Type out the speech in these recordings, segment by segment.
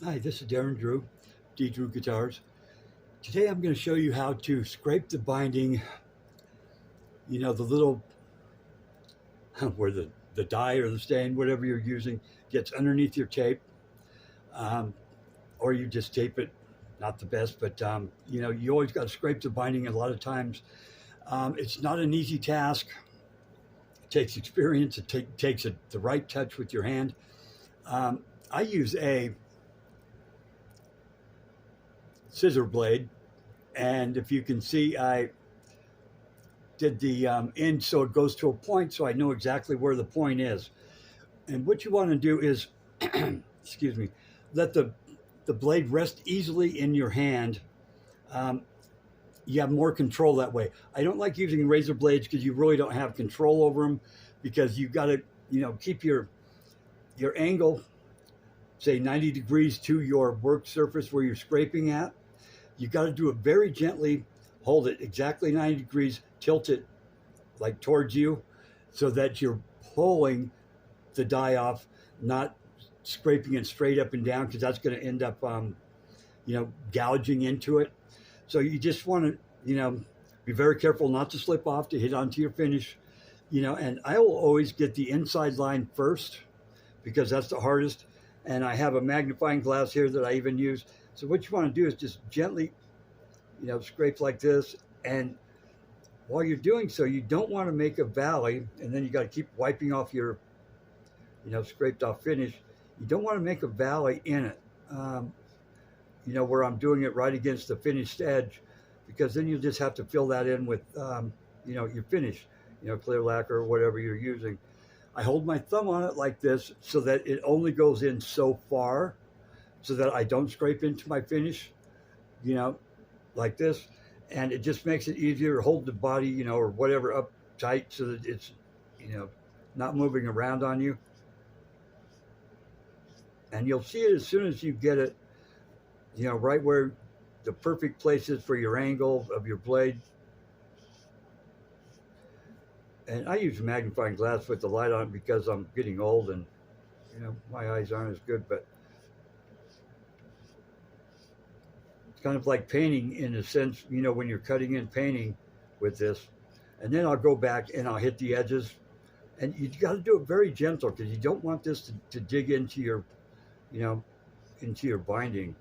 Hi, this is Darren Drew, D. Drew Guitars. Today I'm going to show you how to scrape the binding, the little where the dye or the stain, whatever you're using, gets underneath your tape, um, or you just tape it. Not the best, but you always got to scrape the binding. A lot of times, it's not an easy task. It takes experience. Takes the right touch with your hand. Um, I use a scissor blade, and if you can see, I did the end so it goes to a point so I know exactly where the point is. And what you want to do is, excuse me, let the blade rest easily in your hand. Um, you have more control that way. I don't like using razor blades because you really don't have control over them because you got to, keep your angle, say 90 degrees to your work surface where you're scraping at. You got to do it very gently, hold it exactly 90 degrees, tilt it like towards you so that you're pulling the die off, not scraping it straight up and down because that's going to end up, gouging into it. So you just want to, be very careful not to slip off to hit onto your finish, and I will always get the inside line first because that's the hardest. And I have a magnifying glass here that I even use. So what you want to do is just gently, scrape like this. And while you're doing so, you don't want to make a valley, and then you got to keep wiping off your, scraped off finish. You don't want to make a valley in it, where I'm doing it right against the finished edge, because then you just have to fill that in with, your finish, clear lacquer or whatever you're using. I hold my thumb on it like this so that it only goes in so far so that I don't scrape into my finish, like this. And it just makes it easier to hold the body, or whatever up tight so that it's, not moving around on you. And you'll see it as soon as you get it, right where the perfect place is for your angle of your blade. And I use a magnifying glass with the light on because I'm getting old and, my eyes aren't as good, but it's kind of like painting in a sense, when you're cutting in painting with this. And then I'll go back and I'll hit the edges. And you got to do it very gentle because you don't want this to dig into your, into your binding.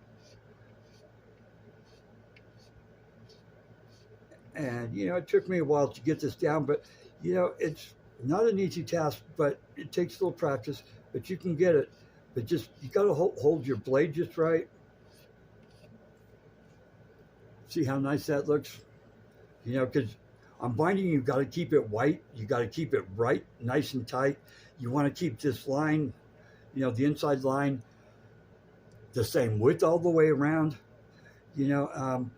And, it took me a while to get this down, but, it's not an easy task, but it takes a little practice, but you can get it. But just, you got to hold your blade just right. See how nice that looks? Because on binding, you got to keep it white. You got to keep it right, nice and tight. You want to keep this line, the inside line, the same width all the way around, and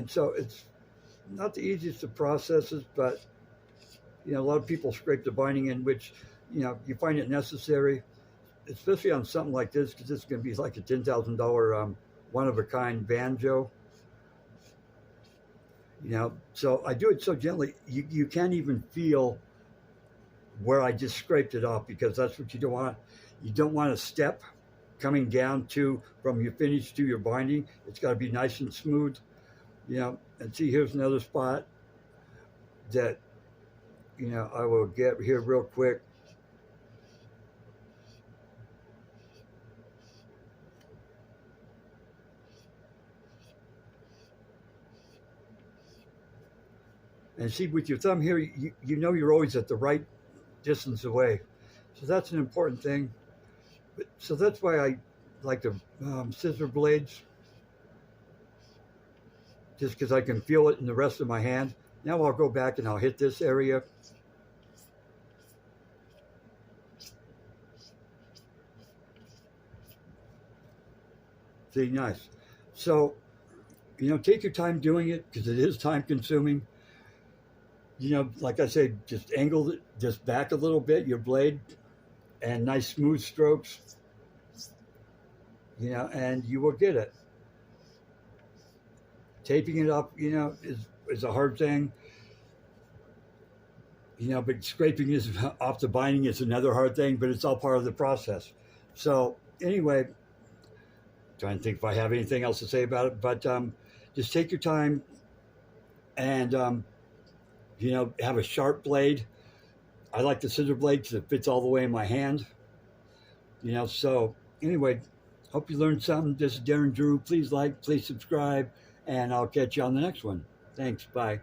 so it's not the easiest of processes, but, a lot of people scrape the binding in, which, you find it necessary, especially on something like this, because this is going to be like a $10,000 one-of-a-kind banjo. So I do it so gently, you can't even feel where I just scraped it off because that's what you don't want. You don't want a step coming down from your finish to your binding. It's got to be nice and smooth, and see, here's another spot that, I will get here real quick. And see, with your thumb here, you're always at the right distance away. So that's an important thing. So that's why I like the scissor blades, just because I can feel it in the rest of my hand. Now I'll go back and I'll hit this area. See, nice. So, take your time doing it because it is time consuming. Like I said, just angle it just back a little bit, your blade, and nice smooth strokes, and you will get it. Taping it up, is a hard thing, but scraping is off the binding is another hard thing, but it's all part of the process. So anyway, Trying to think if I have anything else to say about it, but just take your time and have a sharp blade. I like the scissor blade because it fits all the way in my hand. So anyway, hope you learned something. This is Darren Drew. Please like, please subscribe, and I'll catch you on the next one. Thanks. Bye.